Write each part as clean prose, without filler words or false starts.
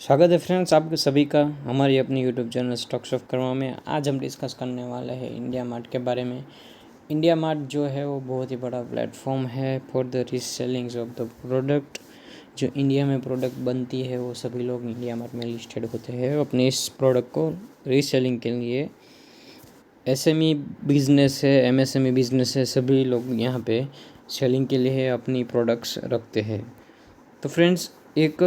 स्वागत है फ्रेंड्स आपके सभी का हमारी अपनी YouTube channel stocks of Karma में। आज हम डिस्कस करने वाले हैं इंडिया मार्ट के बारे में। इंडिया मार्ट जो है वो बहुत ही बड़ा प्लेटफॉर्म है for the reselling of the product. जो इंडिया में प्रोडक्ट बनती है वो सभी लोग इंडिया मार्ट में लिस्टेड होते हैं अपने इस प्रोडक्ट को रीसेलिंग के लिए। एसएमई बिजनेस है, एमएसएमई बिजनेस है, सभी लोग यहाँ पे सेलिंग के लिए अपनी प्रोडक्ट्स रखते हैं। तो फ्रेंड्स एक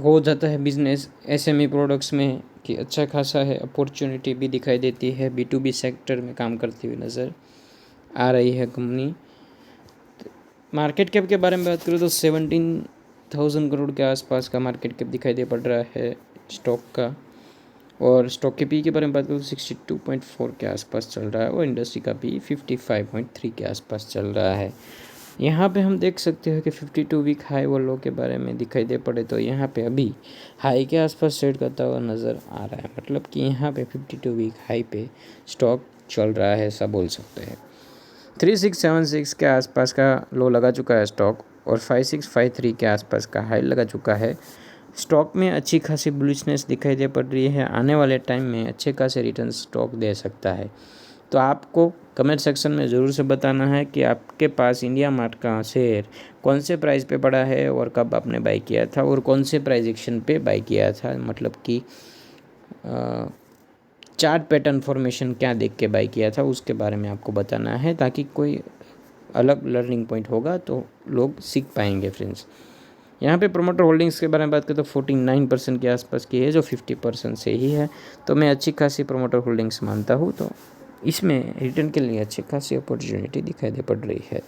हो जाता है बिज़नेस एसएमई प्रोडक्ट्स में कि अच्छा खासा है, अपॉर्चुनिटी भी दिखाई देती है। B2B सेक्टर में काम करती हुई नज़र आ रही है कंपनी। मार्केट कैप के बारे में बात करूँ तो 17,000 करोड़ के आसपास का मार्केट कैप दिखाई दे पड़ रहा है स्टॉक का। और स्टॉक के पी के बारे में बात करूँ तो 62.4 के आसपास चल रहा है और इंडस्ट्री का पी 55.3 के आसपास चल रहा है। यहाँ पे हम देख सकते हो कि 52 वीक हाई वो लो के बारे में दिखाई दे पड़े तो यहाँ पे अभी हाई के आसपास ट्रेड करता हुआ नज़र आ रहा है। मतलब कि यहाँ पे 52 वीक हाई पे स्टॉक चल रहा है, ऐसा बोल सकते हैं। 3676 के आसपास का लो लगा चुका है स्टॉक और 5653 के आसपास का हाई लगा चुका है। स्टॉक में अच्छी खासी बुलिशनेस दिखाई दे पड़ रही है। आने वाले टाइम में अच्छे खासे रिटर्न स्टॉक दे सकता है। तो आपको कमेंट सेक्शन में ज़रूर से बताना है कि आपके पास इंडिया मार्ट का शेयर कौन से प्राइस पे पड़ा है और कब आपने बाई किया था और कौन से प्राइस एक्शन पे बाई किया था। मतलब कि चार्ट पैटर्न फॉर्मेशन क्या देख के बाई किया था उसके बारे में आपको बताना है, ताकि कोई अलग लर्निंग पॉइंट होगा तो लोग सीख पाएंगे फ्रेंड्स। यहाँ पे प्रोमोटर होल्डिंग्स के बारे में बात करें तो 49% के आसपास की है, जो 50% से ही है। तो मैं अच्छी खासी प्रोमोटर होल्डिंग्स मानता हूँ, तो इसमें रिटर्न के लिए अच्छी खासी अपॉर्चुनिटी दिखाई दे पड़ रही है।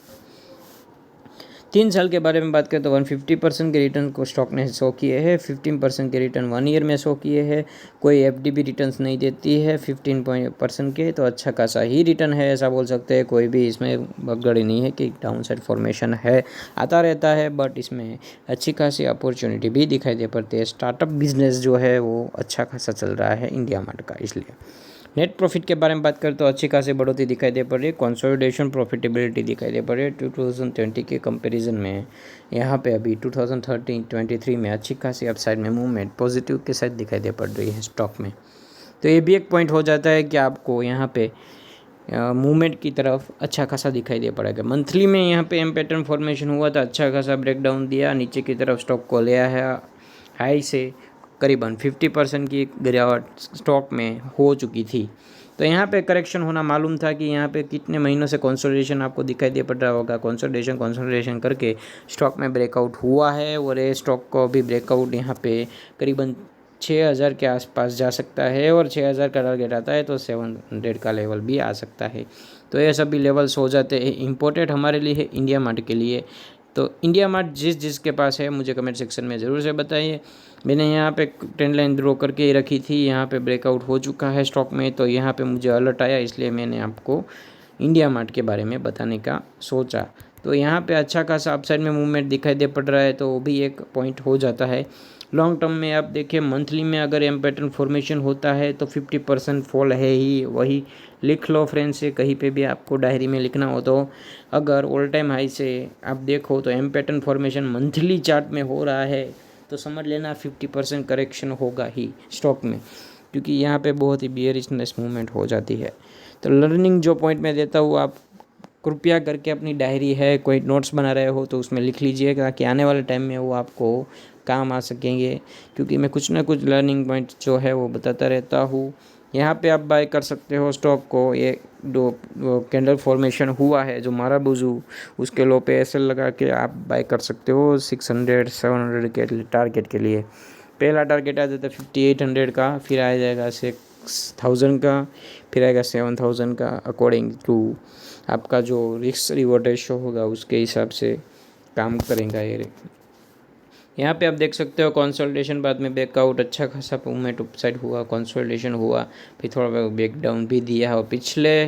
3 साल के बारे में बात करें तो 150% के रिटर्न को स्टॉक ने शो किए हैं। 15% के रिटर्न 1 ईयर में शो किए हैं। कोई एफडी भी रिटर्न्स नहीं देती है 15% के, तो अच्छा खासा ही रिटर्न है, ऐसा बोल सकते हैं। कोई भी इसमें बगड़ी नहीं है कि डाउन साइड फॉर्मेशन है, आता रहता है, बट इसमें अच्छी खासी अपॉर्चुनिटी भी दिखाई दे पड़ती है। स्टार्टअप बिजनेस जो है वो अच्छा खासा चल रहा है इंडिया मार्ट का। इसलिए नेट प्रॉफिट के बारे में बात करें तो अच्छी खासी बढ़ोतरी दिखाई दे पड़ रही है। कंसोलिडेशन प्रॉफिटेबिलिटी दिखाई दे पड़ रही है 2020 के कंपैरिजन में। यहाँ पे अभी 2023 में अच्छी खासी अपसाइड में मूवमेंट पॉजिटिव के साथ दिखाई दे पड़ रही है स्टॉक में। तो ये भी एक पॉइंट हो जाता है कि आपको यहाँ पे मूवमेंट की तरफ अच्छा खासा दिखाई दे पड़ेगा। मंथली में यहाँ पे एम पैटर्न फॉर्मेशन हुआ था, अच्छा खासा ब्रेकडाउन दिया, नीचे की तरफ स्टॉक को लिया है। हाई से करीबन 50% की गिरावट स्टॉक में हो चुकी थी। तो यहाँ पे करेक्शन होना मालूम था कि यहाँ पे कितने महीनों से कंसोलिडेशन आपको दिखाई दे पड़ रहा होगा। कंसोलिडेशन करके स्टॉक में ब्रेकआउट हुआ है और ये स्टॉक को भी ब्रेकआउट यहाँ पे करीबन 6000 के आसपास जा सकता है और 6000 का टारगेट आता है तो 700 का लेवल भी आ सकता है। तो ये सभी लेवल्स हो जाते हैं इम्पोर्टेंट हमारे लिए है इंडिया मार्ट के लिए। तो इंडिया मार्ट जिसके पास है मुझे कमेंट सेक्शन में ज़रूर से बताइए। मैंने यहाँ पे ट्रेंड लाइन ड्रॉ करके ही रखी थी, यहाँ पे ब्रेकआउट हो चुका है स्टॉक में, तो यहाँ पे मुझे अलर्ट आया, इसलिए मैंने आपको इंडिया मार्ट के बारे में बताने का सोचा। तो यहाँ पे अच्छा खासा अपसाइड में मूवमेंट दिखाई दे पड़ रहा है, तो वो भी एक पॉइंट हो जाता है। लॉन्ग टर्म में आप देखिए, मंथली में अगर एम पैटर्न फॉर्मेशन होता है तो 50% फॉल है ही, वही लिख लो फ्रेंड्स से, कहीं पे भी आपको डायरी में लिखना हो तो। अगर ऑल टाइम हाई से आप देखो तो M pattern formation monthly chart में हो रहा है तो समझ लेना 50% करेक्शन होगा ही स्टॉक में, क्योंकि यहाँ पे बहुत ही बियरिशनेस मूवमेंट हो जाती है। तो लर्निंग जो पॉइंट मैं देता हूँ, आप कृपया करके अपनी डायरी है, कोई नोट्स बना रहे हो तो उसमें लिख लीजिए, ताकि आने वाले टाइम में वो आपको काम आ सकेंगे। क्योंकि मैं कुछ ना कुछ लर्निंग पॉइंट जो है वो बताता रहता हूँ। यहाँ पे आप बाय कर सकते हो स्टॉक को। ये दो कैंडल फॉर्मेशन हुआ है जो मारा बुजू, उसके लो पे एसएल लगा के आप बाय कर सकते हो 600-700 के टारगेट के लिए। पहला टारगेट आ जाता है 5800 का, फिर आ जाएगा 6000 का, फिर आएगा 7000 का। अकॉर्डिंग टू आपका जो रिस्क रिवॉर्ड रेशो होगा उसके हिसाब से काम करेगा ये। यहाँ पे आप देख सकते हो कंसोलिडेशन बाद में बैकआउट, अच्छा खासा मूवमेंट अपसाइड हुआ, कंसोलिडेशन हुआ, फिर थोड़ा बैकडाउन भी दिया और पिछले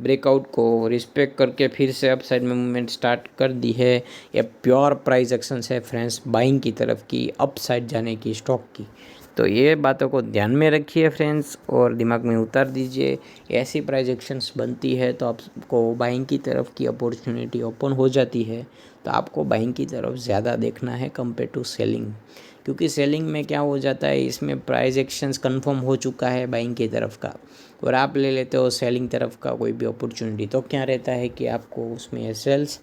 ब्रेकआउट को रिस्पेक्ट करके फिर से अपसाइड में मूवमेंट स्टार्ट कर दी है। ये प्योर प्राइस एक्शन है फ्रेंड्स, बाइंग की तरफ की, अपसाइड जाने की स्टॉक की। तो ये बातों को ध्यान में रखिए फ्रेंड्स और दिमाग में उतार दीजिए। ऐसी प्राइस एक्शंस बनती है तो आपको बाइंग की तरफ की अपॉर्चुनिटी ओपन हो जाती है, तो आपको बाइंग की तरफ ज़्यादा देखना है कंपेयर टू सेलिंग, क्योंकि सेलिंग में क्या हो जाता है, इसमें प्राइस एक्शंस कंफर्म हो चुका है बाइंग की तरफ का, और आप ले लेते हो सेलिंग तरफ का कोई भी अपॉर्चुनिटी, तो क्या रहता है कि आपको उसमें सेल्स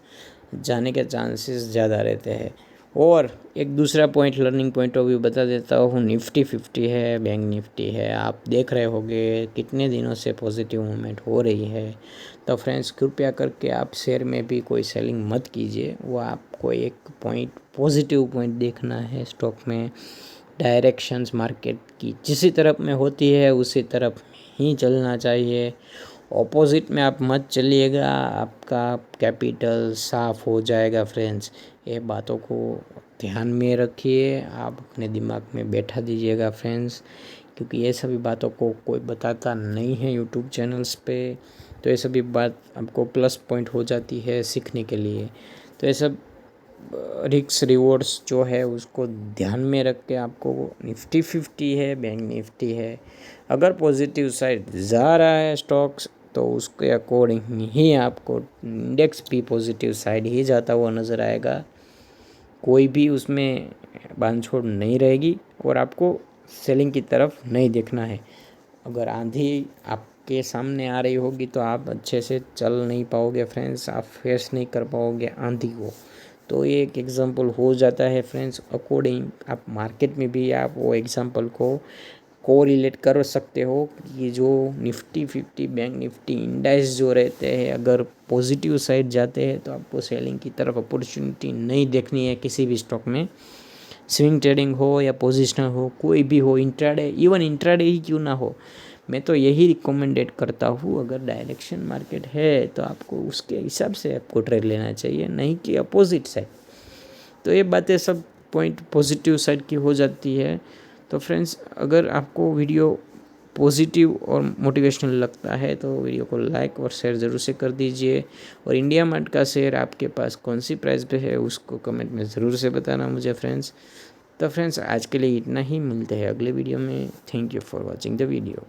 जाने के चांसेस ज़्यादा रहते हैं। और एक दूसरा point, learning point of view बता देता हूँ, निफ्टी 50 है, बैंक निफ्टी है, आप देख रहे होंगे कितने दिनों से पॉजिटिव मूवमेंट हो रही है। तो फ्रेंड्स कृपया करके आप शेयर में भी कोई सेलिंग मत कीजिए, वो आपको एक पॉइंट पॉजिटिव पॉइंट देखना है स्टॉक में। डायरेक्शंस मार्केट की जिस तरफ में होती है उसी तरफ ही चलना चाहिए, ऑपोजिट में आप मत चलिएगा, आपका कैपिटल साफ हो जाएगा फ्रेंड्स। ये बातों को ध्यान में रखिए, आप अपने दिमाग में बैठा दीजिएगा फ्रेंड्स, क्योंकि ये सभी बातों को कोई बताता नहीं है यूट्यूब चैनल्स पे, तो ये सभी बात आपको प्लस पॉइंट हो जाती है सीखने के लिए। तो ये सब रिक्स रिवॉर्ड्स जो है उसको ध्यान में रख के आपको निफ्टी 50 है, बैंक निफ्टी है, अगर पॉजिटिव साइड जा रहा है स्टॉक्स तो उसके अकॉर्डिंग ही आपको इंडेक्स भी पॉजिटिव साइड ही जाता हुआ नज़र आएगा, कोई भी उसमें बांधछोड़ नहीं रहेगी और आपको सेलिंग की तरफ नहीं देखना है। अगर आंधी आपके सामने आ रही होगी तो आप अच्छे से चल नहीं पाओगे फ्रेंड्स, आप फेस नहीं कर पाओगे आंधी को। तो ये एक एग्जांपल हो जाता है फ्रेंड्स, अकॉर्डिंग आप मार्केट में भी आप वो एग्जांपल को कोरिलेट कर सकते हो कि जो निफ्टी 50 बैंक निफ्टी इंडेक्स जो रहते हैं अगर पॉजिटिव साइड जाते हैं तो आपको सेलिंग की तरफ अपॉर्चुनिटी नहीं देखनी है किसी भी स्टॉक में। स्विंग ट्रेडिंग हो या पोजिशनल हो, कोई भी हो, इंट्राडे, इवन इंट्राडे ही क्यों ना हो, मैं तो यही रिकमेंडेड करता हूँ, अगर डायरेक्शन मार्केट है तो आपको उसके हिसाब से आपको ट्रेड लेना चाहिए, नहीं कि अपोजिट साइड। तो ये बातें सब पॉइंट पॉजिटिव साइड की हो जाती है। तो फ्रेंड्स अगर आपको वीडियो पॉजिटिव और मोटिवेशनल लगता है तो वीडियो को लाइक और शेयर ज़रूर से कर दीजिए, और इंडिया मार्ट का शेयर आपके पास कौन सी प्राइस पे है उसको कमेंट में ज़रूर से बताना मुझे फ्रेंड्स। तो फ्रेंड्स आज के लिए इतना ही, मिलते हैं अगले वीडियो में। Thank you for watching the video.